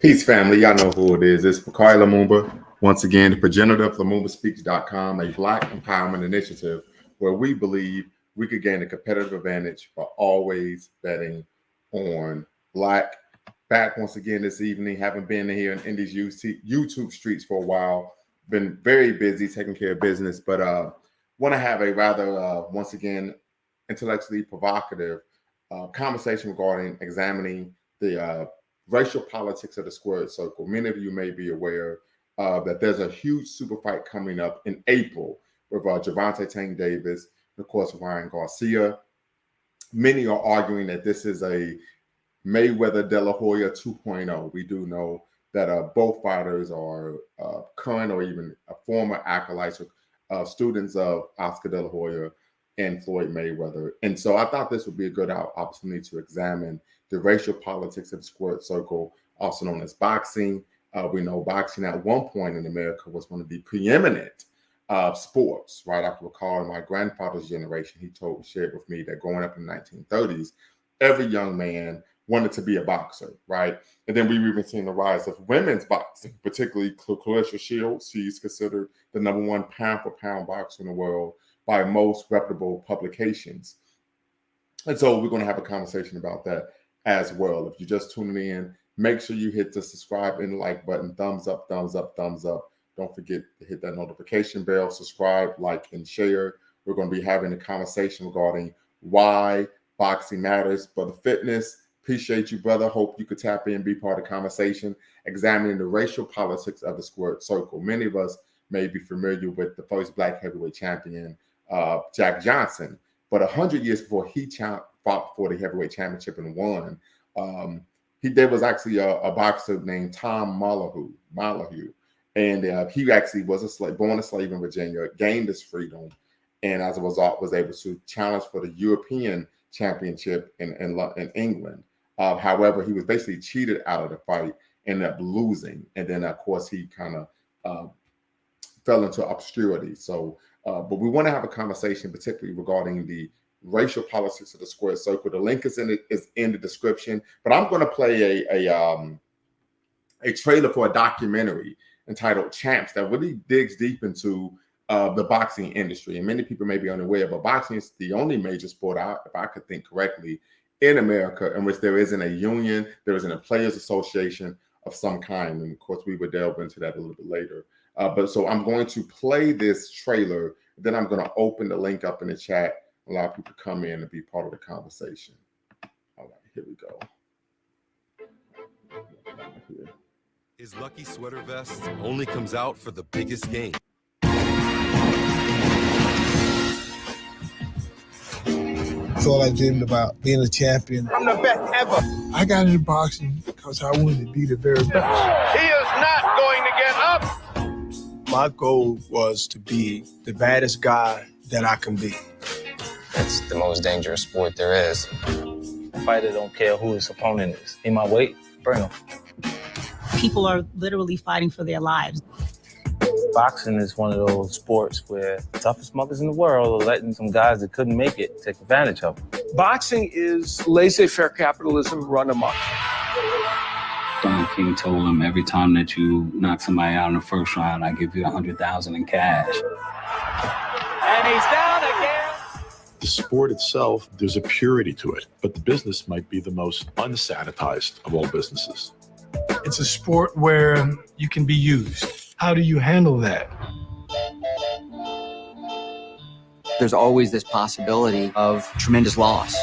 Peace, family. Y'all know who it is. It's Bakari Lumumba. Once again, the progenitor of LumumbaSpeaks.com, a Black empowerment initiative where we believe we could gain a competitive advantage by always betting on Black. Back once again this evening. Haven't been here in these YouTube streets for a while. Been very busy taking care of business, but want to have a rather, once again, intellectually provocative conversation regarding examining the racial politics of the squared circle. Many of you may be aware that there's a huge super fight coming up in April with Gervonta Tank Davis and, of course, Ryan Garcia. Many are arguing that this is a Mayweather De La Hoya 2.0. We do know that both fighters are current or even former acolytes or students of Oscar De La Hoya and Floyd Mayweather. And so I thought this would be a good opportunity to examine the racial politics of the squared circle, also known as boxing. We know boxing at one point in America was one of the preeminent sports, right? I can recall in my grandfather's generation, he shared with me that growing up in the 1930s, every young man wanted to be a boxer, right? And then we've even seen the rise of women's boxing, particularly Clarissa Shields. She's considered the #1 pound-for-pound boxer in the world by most reputable publications. And so we're going to have a conversation about that as well. If you're just tuning in, make sure you hit the subscribe and like button. Thumbs up, thumbs up, thumbs up. Don't forget to hit that notification bell, subscribe, like, and share. We're going to be having a conversation regarding why boxing matters for the fitness. Appreciate you, brother. Hope you could tap in, be part of the conversation, examining the racial politics of the squared circle. Many of us may be familiar with the first Black heavyweight champion, Jack Johnson. But 100 years before he fought for the heavyweight championship and won, there was actually a boxer named Tom Mollify. And he actually was born a slave in Virginia, gained his freedom, and as a result was able to challenge for the European championship in England. However, he was basically cheated out of the fight, ended up losing. And then, of course, he kind of fell into obscurity. So, but we want to have a conversation, particularly regarding the racial politics of the squared circle. The link is in the description. But I'm going to play a trailer for a documentary entitled Champs that really digs deep into the boxing industry. And many people may be unaware, but boxing is the only major sport, if I could think correctly, in America in which there isn't a union, there isn't a players association of some kind. And of course, we would delve into that a little bit later. But so I'm going to play this trailer, then I'm going to open the link up in the chat, allow people to come in and be part of the conversation. All right, here we go. His lucky sweater vest only comes out for the biggest game. That's all I dreamed about, being a champion. I'm the best ever. I got into boxing because I wanted to be the very best. He is not going to get up. My goal was to be the baddest guy that I can be. It's the most dangerous sport there is. A fighter don't care who his opponent is. In my weight, bring him. People are literally fighting for their lives. Boxing is one of those sports where the toughest mothers in the world are letting some guys that couldn't make it take advantage of them. Boxing is laissez-faire capitalism run amok. Don King told him, every time that you knock somebody out in the first round, I give you $100,000 in cash. And he's down again. The sport itself, there's a purity to it, but the business might be the most unsanitized of all businesses. It's a sport where you can be used. How do you handle that? There's always this possibility of tremendous loss.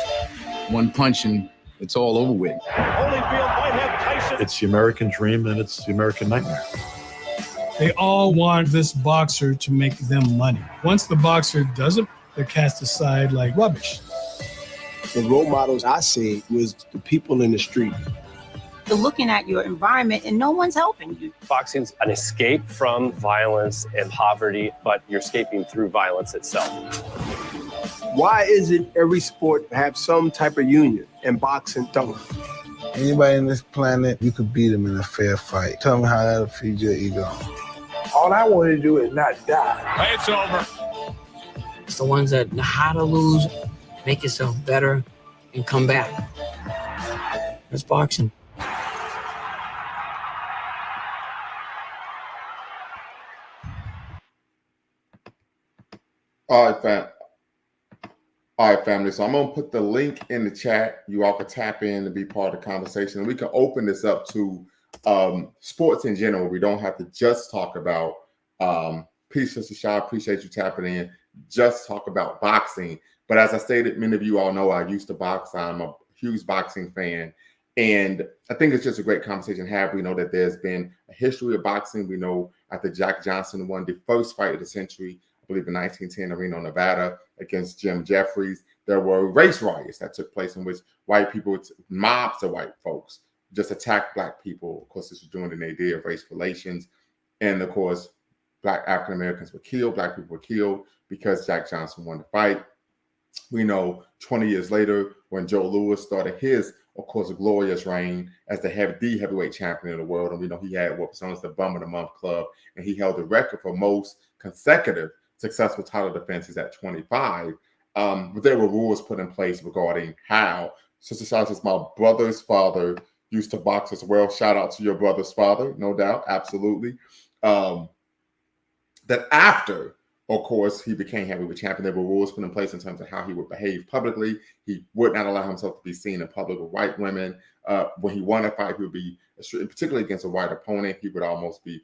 One punch and it's all over with. Holyfield might have Tyson. It's the American dream and it's the American nightmare. They all want this boxer to make them money. Once the boxer doesn't, they're cast aside like rubbish. The role models I see was the people in the street. You're looking at your environment and no one's helping you. Boxing's an escape from violence and poverty, but you're escaping through violence itself. Why is it every sport have some type of union and boxing don't? Anybody on this planet, you could beat them in a fair fight. Tell me how that'll feed your ego. All I want to do is not die. It's over. It's the ones that know how to lose, make yourself better, and come back. That's boxing. All right, family. So I'm going to put the link in the chat. You all can tap in and be part of the conversation. And we can open this up to sports in general. We don't have to just talk about peace, Sister Shaw. Appreciate you tapping in. Just talk about boxing. But as I stated, many of you all know I used to box. I'm a huge boxing fan. And I think it's just a great conversation to have. We know that there's been a history of boxing. We know after Jack Johnson won the first fight of the century, I believe in 1910 in Reno, Nevada, against Jim Jeffries, there were race riots that took place in which white people, mobs of white folks, just attacked black people. Of course, this was during the idea of race relations. And of course, black African Americans were killed, black people were killed because Jack Johnson won the fight. We know 20 years later, when Joe Louis started his, of course, glorious reign as the heavyweight champion of the world. And we know he had what was known as the Bum of the Month Club, and he held the record for most consecutive successful title defenses at 25. But there were rules put in place regarding how. Sister Shaw says, my brother's father used to box as well. Shout out to your brother's father, no doubt, absolutely. That after, of course, he became heavyweight champion, there were rules put in place in terms of how he would behave publicly. He would not allow himself to be seen in public with white women. When he won a fight, he would be, particularly against a white opponent, he would almost be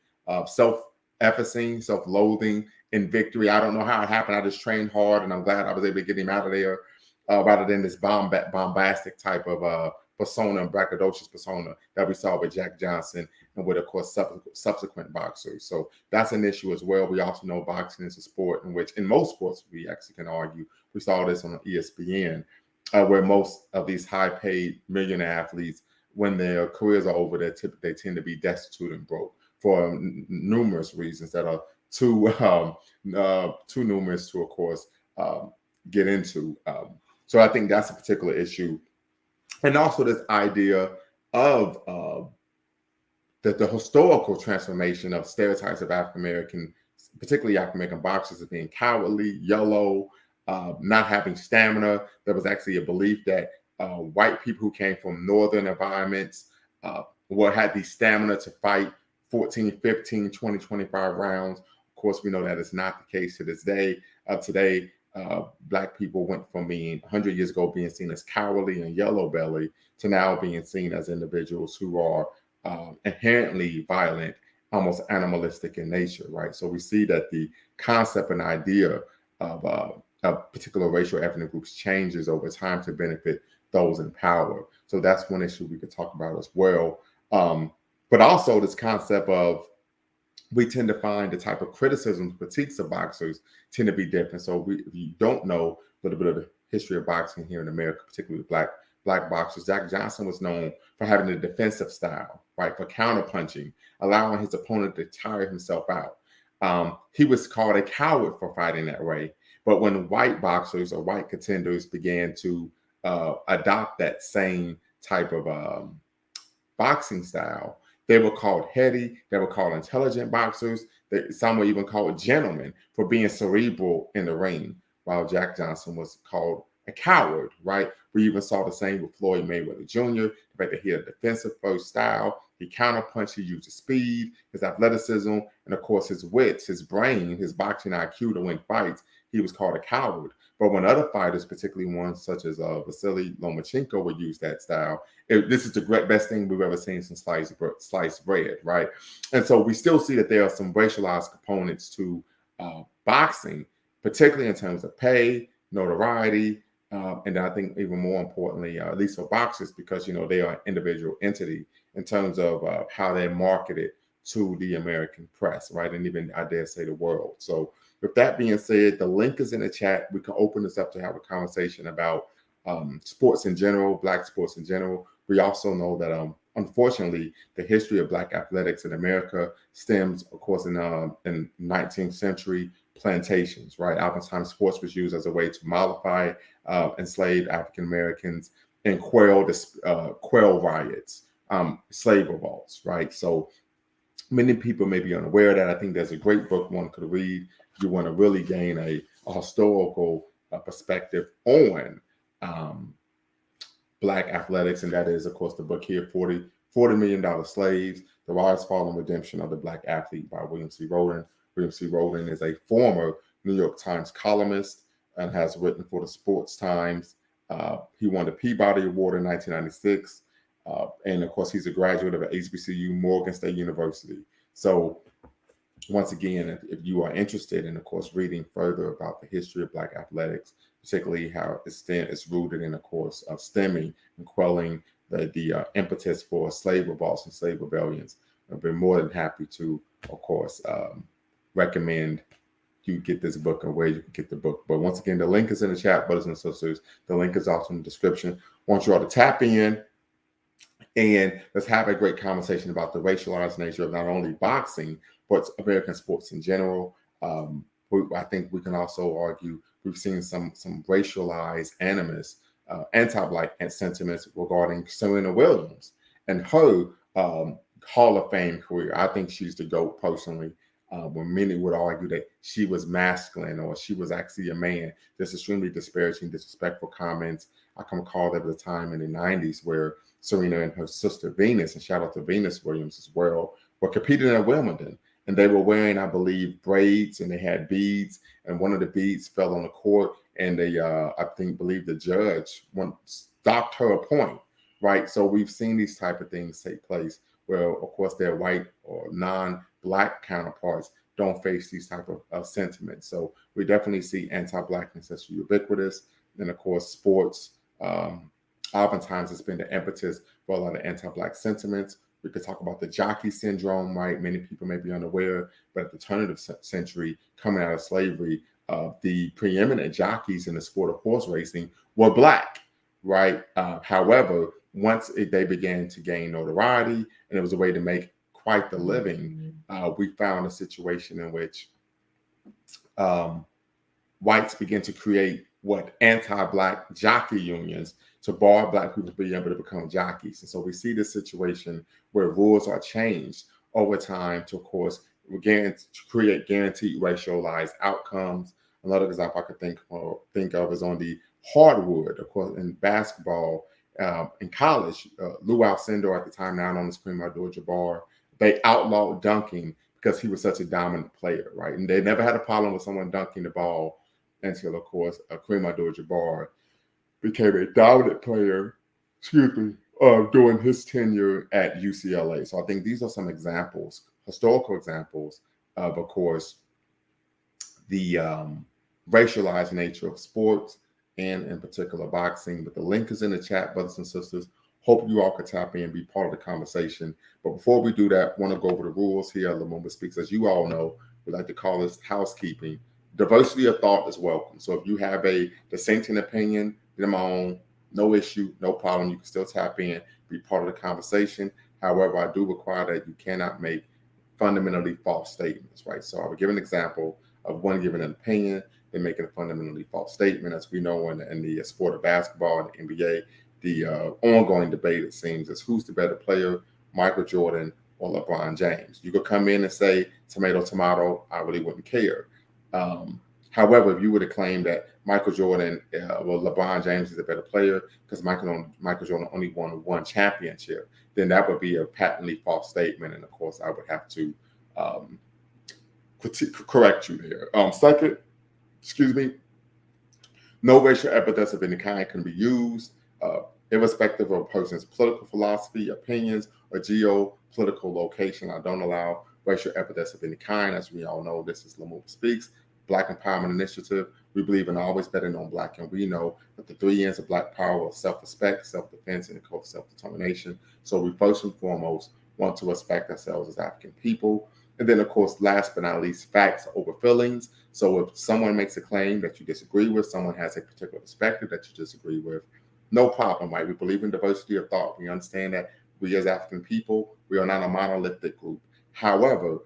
self-effacing, self-loathing in victory. I don't know how it happened. I just trained hard, and I'm glad I was able to get him out of there rather than this bombastic type of persona, braggadocious persona that we saw with Jack Johnson and with, of course, subsequent boxers. So that's an issue as well. We also know boxing is a sport in which, in most sports, we actually can argue, we saw this on ESPN, where most of these high-paid millionaire athletes, when their careers are over, they tend to be destitute and broke for numerous reasons that are too numerous to, of course, get into. So I think that's a particular issue. And also this idea of the historical transformation of stereotypes of African American, particularly African American boxers, as being cowardly, yellow, not having stamina. There was actually a belief that white people who came from northern environments had the stamina to fight 14, 15, 20, 25 rounds. Of course, we know that is not the case to this day. Today, Black people went from being 100 years ago being seen as cowardly and yellow belly to now being seen as individuals who are inherently violent, almost animalistic in nature, right? So we see that the concept and idea of particular racial ethnic groups changes over time to benefit those in power. So that's one issue we could talk about as well. But also this concept of, we tend to find the type of criticisms, critiques of boxers tend to be different. So if you don't know a little bit of the history of boxing here in America, particularly black boxers, Jack Johnson was known for having a defensive style, right? For counterpunching, allowing his opponent to tire himself out. He was called a coward for fighting that way. But when white boxers or white contenders began to adopt that same type of boxing style, they were called heady, they were called intelligent boxers. Some were even called gentlemen for being cerebral in the ring, while Jack Johnson was called a coward, right? We even saw the same with Floyd Mayweather Jr., the fact that he had a defensive first style, he counterpunched, he used his speed, his athleticism, and of course his wits, his brain, his boxing IQ to win fights. He was called a coward. But when other fighters, particularly ones such as Vasily Lomachenko, would use that style, this is the best thing we've ever seen since sliced bread, right? And so we still see that there are some racialized components to boxing, particularly in terms of pay, notoriety, and I think even more importantly, at least for boxers, because they are an individual entity in terms of how they're marketed to the American press, right? And even, I dare say, the world. So with that being said, the link is in the chat. We can open this up to have a conversation about sports in general, Black sports in general. We also know that, unfortunately, the history of Black athletics in America stems, of course, in 19th century plantations, right? Oftentimes, sports was used as a way to mollify enslaved African Americans and quell riots, slave revolts, right? So many people may be unaware of that. I think there's a great book one could read if you want to really gain a historical perspective on Black athletics, and that is, of course, the book here, $40 Million Slaves, The Rise, Fall, and Redemption of the Black Athlete by William C. Rhoden. William C. Rhoden is a former New York Times columnist and has written for the Sports Times. He won the Peabody Award in 1996. And of course, he's a graduate of HBCU, Morgan State University. So once again, if you are interested in, of course, reading further about the history of Black athletics, particularly how it's rooted in, of course, of stemming and quelling the impetus for slave revolts and slave rebellions, I've been more than happy to, of course, recommend you get this book and where you can get the book. But once again, the link is in the chat, brothers and sisters. The link is also in the description. I want you all to tap in and let's have a great conversation about the racialized nature of not only boxing, but American sports in general. I think we can also argue we've seen some racialized animus, anti-Black sentiments regarding Serena Williams and her Hall of Fame career. I think she's the GOAT personally. When many would argue that she was masculine or she was actually a man, just extremely disparaging, disrespectful comments. I can recall there was a time in the 90s where Serena and her sister Venus, and shout out to Venus Williams as well, were competing at Wimbledon. And they were wearing, I believe, braids and they had beads. And one of the beads fell on the court. And they, believe the judge stopped her a point, right? So we've seen these type of things take place where, of course, their white or non-Black counterparts don't face these type of sentiments. So we definitely see anti-Blackness as ubiquitous. And of course, sports, oftentimes it's been the impetus for a lot of anti-Black sentiments. We could talk about the jockey syndrome, right? Many people may be unaware, but at the turn of the century, coming out of slavery, the preeminent jockeys in the sport of horse racing were Black, right? However, once they began to gain notoriety and it was a way to make quite the living, we found a situation in which whites began to create anti-Black jockey unions to bar Black people being able to become jockeys. And so we see this situation where rules are changed over time to, of course, create guaranteed racialized outcomes. Another example I could think of is on the hardwood, of course, in basketball. In college, Lou Alcindor at the time, now known as Kareem Abdul-Jabbar, they outlawed dunking because he was such a dominant player, right? And they never had a problem with someone dunking the ball until, of course, Kareem Abdul-Jabbar became a dominant player, during his tenure at UCLA. So I think these are some examples, historical examples of course, the racialized nature of sports and in particular boxing. But the link is in the chat, brothers and sisters. Hope you all could tap in and be part of the conversation. But before we do that, I want to go over the rules here at Lumumba Speaks. As you all know, we like to call this housekeeping. Diversity of thought is welcome. So if you have a dissenting opinion, get them on, no issue, no problem. You can still tap in, be part of the conversation. However, I do require that you cannot make fundamentally false statements, right? So I will give an example of one giving an opinion, then making a fundamentally false statement. As we know in the sport of basketball and the NBA, the ongoing debate, it seems, is who's the better player, Michael Jordan or LeBron James. You could come in and say tomato, tomato, I really wouldn't care. However, if you were to claim that Michael Jordan, LeBron James is a better player because Michael Jordan only won one championship, then that would be a patently false statement. And of course, I would have to correct you there. Second, no racial epithets of any kind can be used, irrespective of a person's political philosophy, opinions, or geopolitical location. I don't allow racial epithets of any kind. As we all know, this is Lumumba Speaks, Black Empowerment Initiative. We believe in always betting on Black, and we know that the 3 N's of Black power are self-respect, self-defense, and self-determination. So we first and foremost want to respect ourselves as African people. And then, of course, last but not least, facts over feelings. So if someone makes a claim that you disagree with, someone has a particular perspective that you disagree with, no problem, right? We believe in diversity of thought. We understand that we as African people, we are not a monolithic group. However,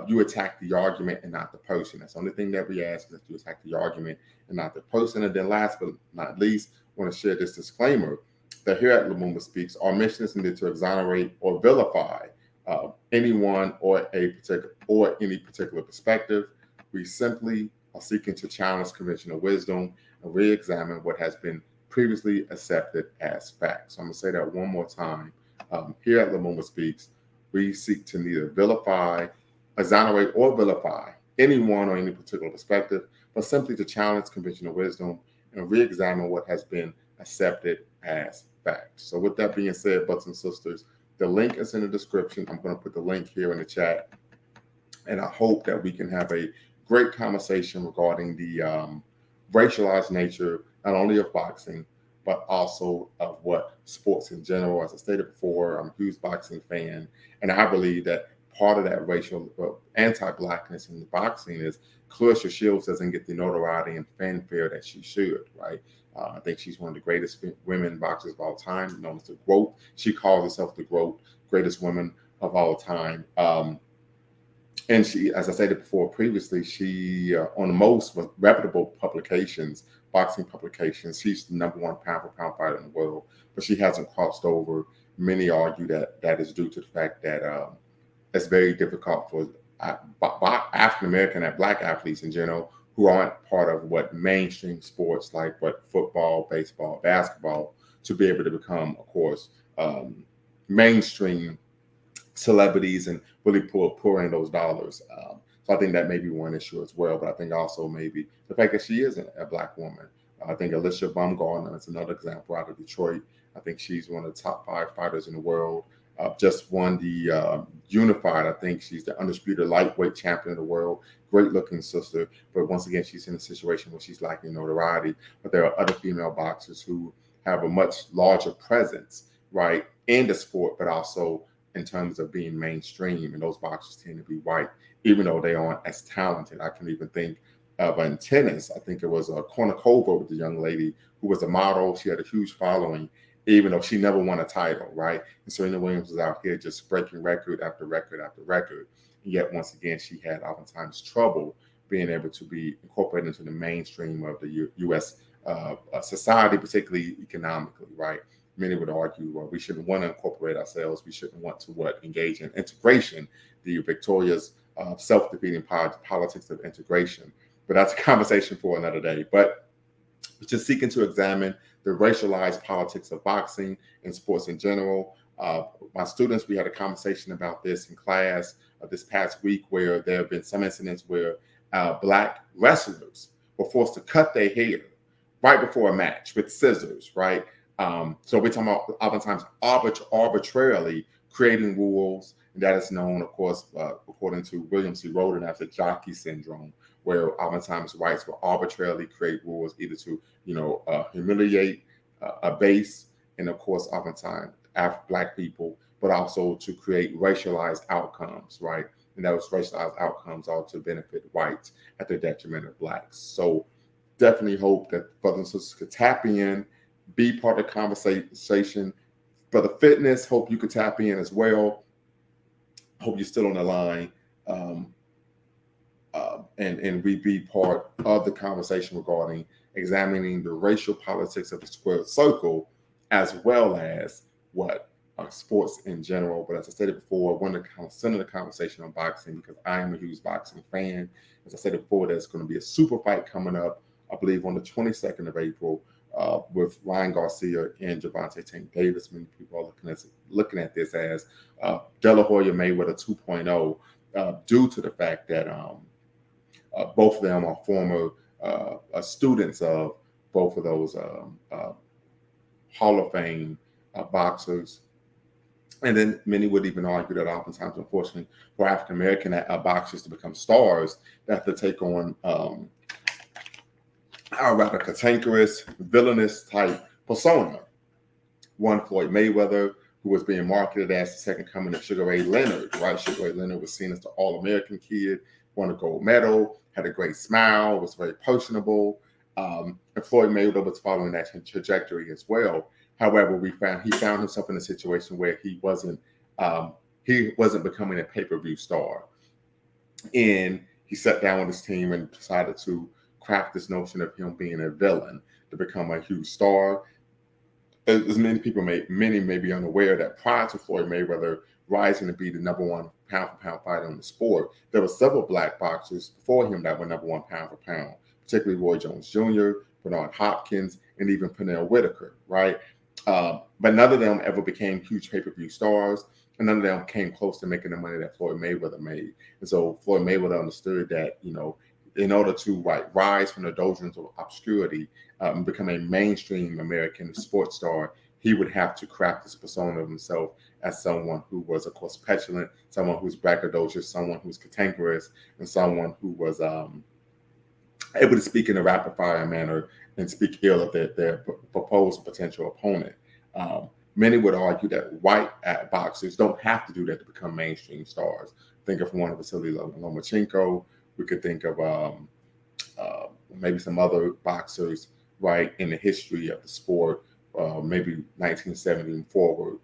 you attack the argument and not the person. That's the only thing that we ask, is that you attack the argument and not the person. And then last but not least, I want to share this disclaimer that here at Lumumba Speaks, our mission is neither to exonerate or vilify anyone or any particular perspective. We simply are seeking to challenge conventional wisdom and re-examine what has been previously accepted as fact. So I'm going to say that one more time. Here at Lumumba Speaks, we seek to neither vilify, exonerate, or vilify anyone or any particular perspective, but simply to challenge conventional wisdom and re-examine what has been accepted as fact. So with that being said, brothers and sisters, the link is in the description. I'm going to put the link here in the chat. And I hope that we can have a great conversation regarding the racialized nature, not only of boxing, but also of what sports in general. As I stated before, I'm a huge boxing fan. And I believe that part of that racial anti-blackness in the boxing is Clarissa Shields doesn't get the notoriety and fanfare that she should, right? I think she's one of the greatest women boxers of all time, known as the GOAT. She calls herself the GOAT, greatest woman of all time. And she, as I stated before previously, she on the most reputable publications, boxing publications, she's the #1 pound-for-pound fighter in the world, but she hasn't crossed over. Many argue that that is due to the fact that it's very difficult for African American and Black athletes in general who aren't part of what mainstream sports like what football, baseball, basketball, to be able to become, of course, mainstream celebrities and really pour in those dollars. So I think that may be one issue as well. But I think also maybe the fact that she isn't a Black woman. I think Alicia Baumgartner is another example out of Detroit. I think she's one of the top 5 fighters in the world. Just won the unified. I think she's the undisputed lightweight champion of the world. Great looking sister. But once again, she's in a situation where she's lacking notoriety. But there are other female boxers who have a much larger presence, right, in the sport, but also in terms of being mainstream. And those boxers tend to be white, even though they aren't as talented. I can even think of in tennis, I think it was Kornikova with the young lady who was a model. She had a huge following, even though she never won a title, right? And Serena Williams was out here just breaking record after record after record. And yet, once again, she had oftentimes trouble being able to be incorporated into the mainstream of the U.S. Society, particularly economically, right? Many would argue, well, we shouldn't want to incorporate ourselves. We shouldn't want to engage in integration, the Victoria's self-defeating politics of integration. But that's a conversation for another day. But just seeking to examine the racialized politics of boxing and sports in general. My students, we had a conversation about this in class this past week, where there have been some incidents where Black wrestlers were forced to cut their hair right before a match with scissors, right? So we're talking about oftentimes arbitrarily creating rules, and that is known, of course, according to William C. Roden, as the jockey syndrome, where oftentimes whites will arbitrarily create rules either to, humiliate, abase, and of course, oftentimes Black people, but also to create racialized outcomes, right? And those racialized outcomes are to benefit whites at the detriment of Blacks. So definitely hope that brothers and sisters could tap in, be part of the conversation. For the fitness, hope you could tap in as well. Hope you're still on the line, and we be part of the conversation regarding examining the racial politics of the squared circle, as well as what sports in general. But as I stated before, I want to center the conversation on boxing because I am a huge boxing fan. As I said before, there's going to be a super fight coming up, I believe, on the 22nd of April. With Ryan Garcia and Gervonta Tank Davis. Many people are looking at this as De La Hoya Mayweather 2.0 due to the fact that both of them are former students of both of those Hall of Fame boxers. And then many would even argue that oftentimes, unfortunately, for African American boxers to become stars, they have to take on a rather cantankerous, villainous type persona. One, Floyd Mayweather, who was being marketed as the second coming of Sugar Ray Leonard, right? Sugar Ray Leonard was seen as the All-American kid, won a gold medal, had a great smile, was very personable. And Floyd Mayweather was following that trajectory as well. However, he found himself in a situation where he wasn't becoming a pay-per-view star. And he sat down with his team and decided to craft this notion of him being a villain to become a huge star. As many people may be unaware that prior to Floyd Mayweather rising to be the #1 pound-for-pound fighter in the sport, there were several Black boxers before him that were #1 pound-for-pound, particularly Roy Jones Jr., Bernard Hopkins, and even Pernell Whitaker, right? But none of them ever became huge pay-per-view stars, and none of them came close to making the money that Floyd Mayweather made. And so Floyd Mayweather understood that, in order to rise from the doldrums of obscurity and become a mainstream American sports star, he would have to craft this persona of himself as someone who was, of course, petulant, someone who's braggadocious, someone who's cantankerous, and someone who was able to speak in a rapid-fire manner and speak ill of their proposed potential opponent. Many would argue that white boxers don't have to do that to become mainstream stars. Think of one of Vasily Lomachenko. We could think of maybe some other boxers, right, in the history of the sport, maybe 1970 and forward,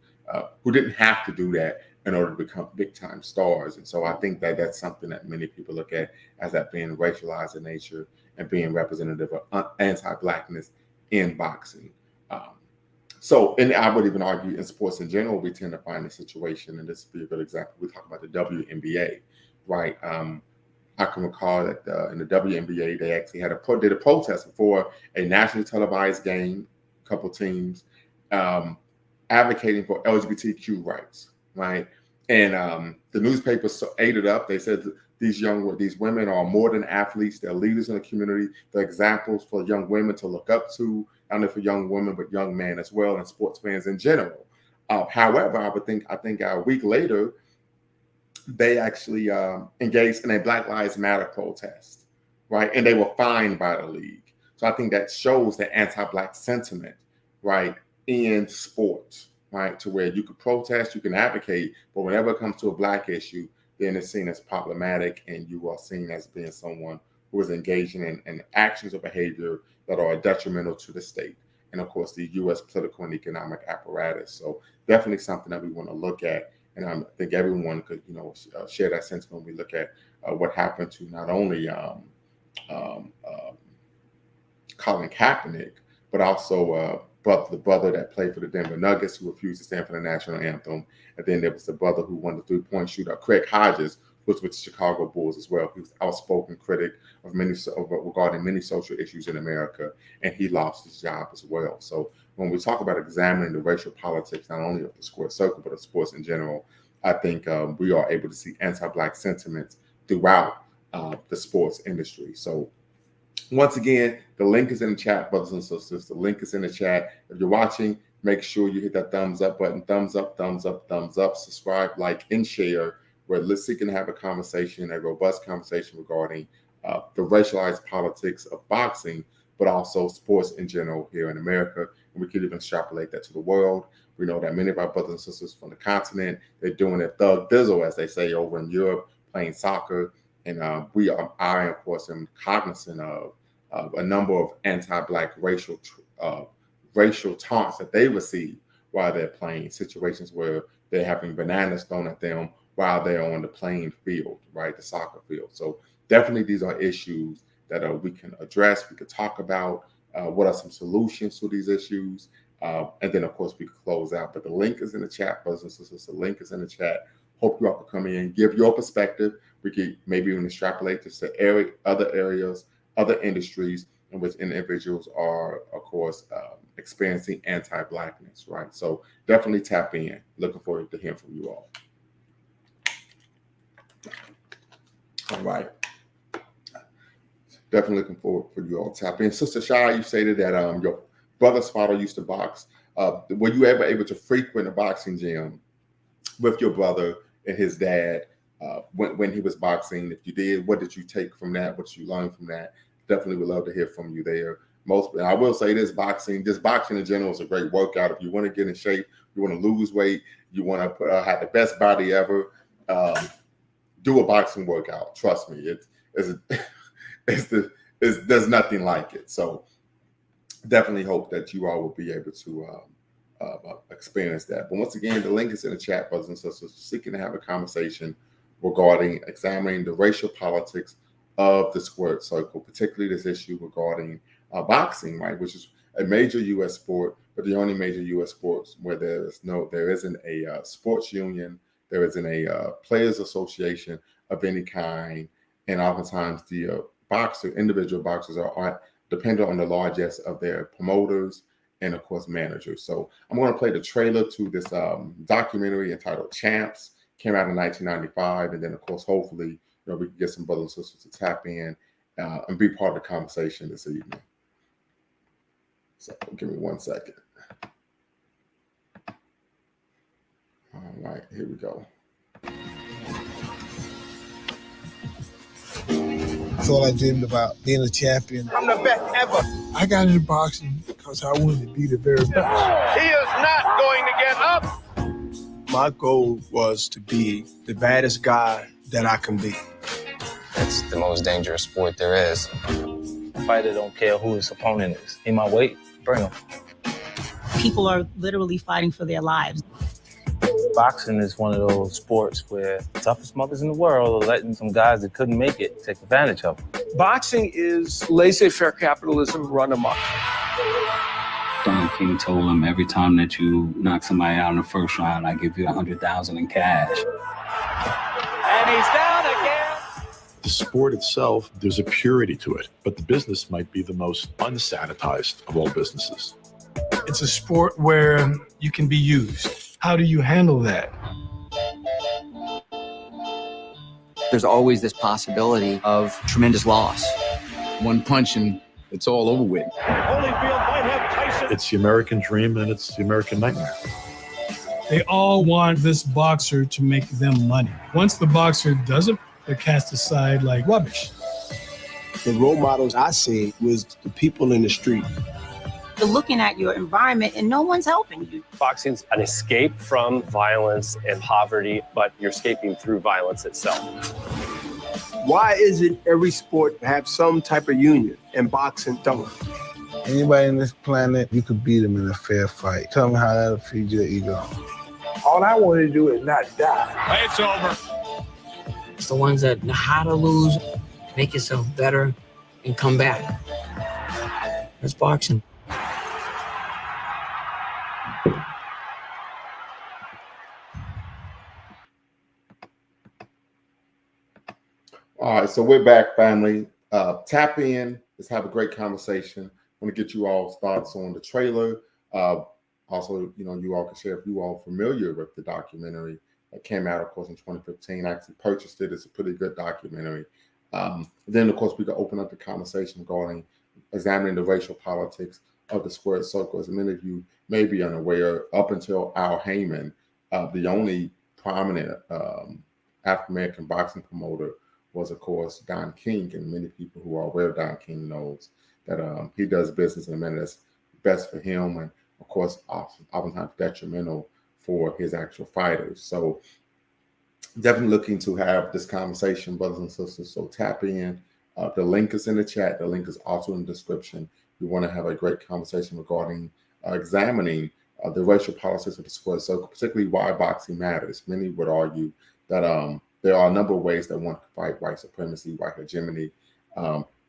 who didn't have to do that in order to become big-time stars. And so I think that that's something that many people look at as that being racialized in nature and being representative of anti-Blackness in boxing. And I would even argue in sports in general, we tend to find a situation, and this would be a good example. We talk about the WNBA, right? I can recall that in the WNBA, they actually did a protest before a nationally televised game, a couple teams, advocating for LGBTQ rights, right? And the newspapers ate it up. They said these women are more than athletes. They're leaders in the community. They're examples for young women to look up to, not only for young women, but young men as well, and sports fans in general. However, I think a week later, they actually engaged in a Black Lives Matter protest, right? And they were fined by the league. So I think that shows the anti-Black sentiment, right, in sports, right, to where you can protest, you can advocate, but whenever it comes to a Black issue, then it's seen as problematic, and you are seen as being someone who is engaging in actions or behavior that are detrimental to the state and, of course, the U.S. political and economic apparatus. So definitely something that we want to look at, and I think everyone could, share that sentiment when we look at what happened to not only Colin Kaepernick, but also the brother that played for the Denver Nuggets who refused to stand for the national anthem. And then there was the brother who won the three-point shootout, Craig Hodges, who was with the Chicago Bulls as well. He was an outspoken critic regarding many social issues in America, and he lost his job as well. So when we talk about examining the racial politics, not only of the square circle, but of sports in general, I think we are able to see anti-Black sentiments throughout the sports industry. So once again, the link is in the chat, brothers and sisters. The link is in the chat. If you're watching, make sure you hit that thumbs up button. Thumbs up, thumbs up, thumbs up. Subscribe, like, and share. We're seeking to have a conversation, a robust conversation regarding the racialized politics of boxing, but also sports in general here in America. And we could even extrapolate that to the world. We know that many of our brothers and sisters from the continent, they're doing their thug dizzle, as they say, over in Europe, playing soccer. And I, of course, am cognizant of a number of anti-Black racial taunts that they receive while they're playing, situations where they're having bananas thrown at them while they're on the playing field, right, the soccer field. So definitely these are issues that we can address, we could talk about. What are some solutions to these issues? And then, of course, we could close out. But the link is in the chat, brothers and sisters. The link is in the chat. Hope you all can come in, give your perspective. We could maybe even extrapolate this to other areas, other industries in which individuals are, of course, experiencing anti-Blackness, right? So definitely tap in. Looking forward to hearing from you all. All right. Definitely looking forward for you all to tap in. Sister Shai, you stated that your brother's father used to box. Were you ever able to frequent a boxing gym with your brother and his dad when he was boxing? If you did, what did you take from that? What did you learn from that? Definitely would love to hear from you there. I will say this, boxing in general is a great workout. If you want to get in shape, you want to lose weight, you want to have the best body ever, do a boxing workout. Trust me, there's nothing like it. So definitely hope that you all will be able to experience that. But once again, the link is in the chat, brothers and sisters, seeking to have a conversation regarding examining the racial politics of the squared circle, particularly this issue regarding boxing, right, which is a major U.S. sport, but the only major U.S. sports where there isn't a sports union, there isn't a players association of any kind, and oftentimes the individual boxers are dependent on the largesse of their promoters and, of course, managers. So I'm going to play the trailer to this documentary entitled Champs. Came out in 1995, and then, of course, hopefully, we can get some brothers and sisters to tap in and be part of the conversation this evening. So give me 1 second. All right, here we go. That's all I dreamed about, being a champion. I'm the best ever. I got into boxing because I wanted to be the very best. He is not going to get up. My goal was to be the baddest guy that I can be. It's the most dangerous sport there is. Fighter don't care who his opponent is. He might wait, bring him. People are literally fighting for their lives. Boxing is one of those sports where the toughest mothers in the world are letting some guys that couldn't make it take advantage of them. Boxing is laissez-faire capitalism run amok. Don King told him, every time that you knock somebody out in the first round, I give you 100,000 in cash. And he's down again. The sport itself, there's a purity to it, but the business might be the most unsanitized of all businesses. It's a sport where you can be used. How do you handle that? There's always this possibility of tremendous loss. One punch and it's all over with. Holyfield might have Tyson. It's the American dream and it's the American nightmare. They all want this boxer to make them money. Once the boxer doesn't, they're cast aside like rubbish. The role models I see was the people in the street. You're looking at your environment and no one's helping you. Boxing's an escape from violence and poverty, but you're escaping through violence itself. Why is it every sport have some type of union and boxing don't? Anybody on this planet, you could beat them in a fair fight. Tell me how that'll feed your ego. All I want to do is not die. It's over. It's the ones that know how to lose, make yourself better, and come back. That's boxing. All right, so we're back, family. Tap in. Let's have a great conversation. I want to get you all's thoughts on the trailer. Also, you all can share if you all are familiar with the documentary that came out, of course, in 2015. I actually purchased it. It's a pretty good documentary. Then, of course, we can open up the conversation regarding examining the racial politics of the squared circle. As many of you may be unaware, up until Al Heyman, the only prominent African-American boxing promoter was, of course, Don King. And many people who are aware of Don King knows that he does business in a manner that's best for him and, of course, oftentimes detrimental for his actual fighters. So definitely looking to have this conversation, brothers and sisters. So tap in. The link is in the chat. The link is also in the description. We want to have a great conversation regarding examining the racial politics of the squared circle, particularly why boxing matters. Many would argue that there are a number of ways that one can fight white supremacy, white hegemony.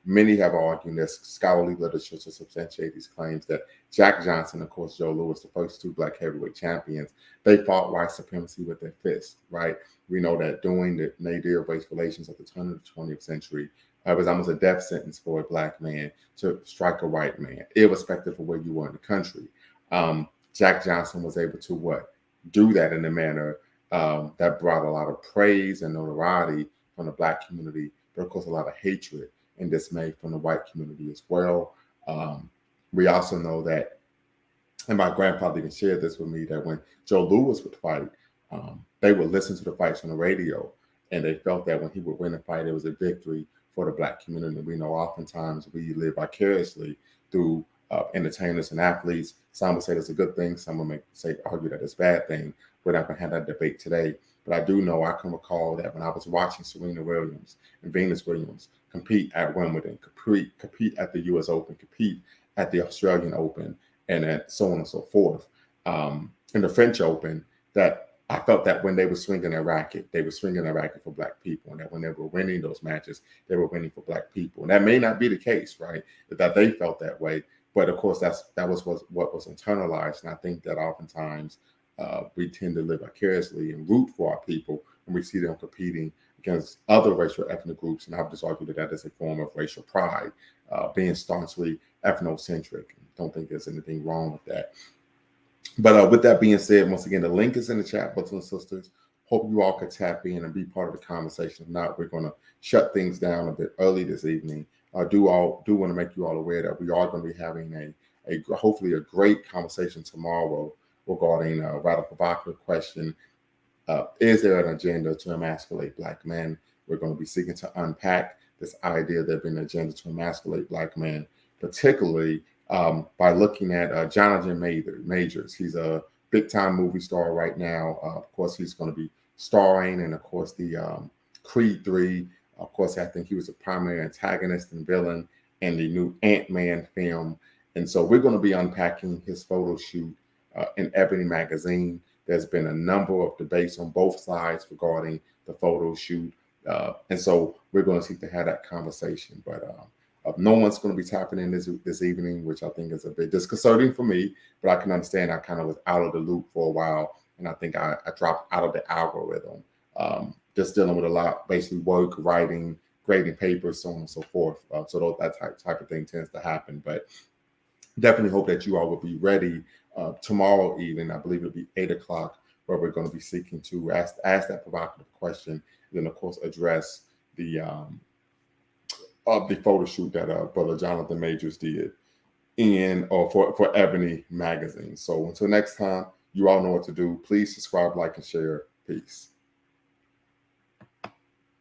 Many have argued there's scholarly literature to substantiate these claims that Jack Johnson, of course, Joe Louis, the first two black heavyweight champions, they fought white supremacy with their fists, right? We know that during the nadir of race relations at the turn of the 20th century, it was almost a death sentence for a black man to strike a white man, irrespective of where you were in the country. Jack Johnson was able to do that in a manner that brought a lot of praise and notoriety from the black community, but of course a lot of hatred and dismay from the white community as well. We also know that, and my grandfather even shared this with me, that when Joe Louis would fight, they would listen to the fights on the radio, and they felt that when he would win a fight, it was a victory for the black community. We know oftentimes we live vicariously through entertainers and athletes. Some would say that's a good thing. Some would argue that it's a bad thing. We're not going to have that debate today. But I do know, I can recall that when I was watching Serena Williams and Venus Williams compete at Wimbledon, compete at the U.S. Open, compete at the Australian Open, and so on and so forth, in the French Open, that I felt that when they were swinging their racket, they were swinging their racket for black people, and that when they were winning those matches, they were winning for black people. And that may not be the case, right? That they felt that way. But of course, that was what was internalized. And I think that oftentimes we tend to live vicariously and root for our people when we see them competing against other racial ethnic groups. And I've just argued that is a form of racial pride, being staunchly ethnocentric. Don't think there's anything wrong with that. But with that being said, once again, the link is in the chat, brothers and sisters. Hope you all could tap in and be part of the conversation. If not, we're going to shut things down a bit early this evening. I do want to make you all aware that we are going to be having hopefully a great conversation tomorrow regarding a rather provocative question. Is there an agenda to emasculate Black men? We're going to be seeking to unpack this idea there being an agenda to emasculate Black men, particularly by looking at Jonathan Majors. He's a big-time movie star right now. Of course, he's going to be starring in, of course, the Creed 3. Of course, I think he was a primary antagonist and villain in the new Ant-Man film. And so we're going to be unpacking his photo shoot in Ebony magazine. There's been a number of debates on both sides regarding the photo shoot. And so we're going to seek to have that conversation. But no one's going to be tapping in this evening, which I think is a bit disconcerting for me. But I can understand I kind of was out of the loop for a while. And I think I dropped out of the algorithm. Just dealing with a lot, basically work, writing, grading papers, so on and so forth. So that type of thing tends to happen. But definitely hope that you all will be ready tomorrow evening. I believe it'll be 8 o'clock, where we're going to be seeking to ask that provocative question, and then of course address the photo shoot that Brother Jonathan Majors did for Ebony magazine. So until next time, you all know what to do. Please subscribe, like, and share. Peace.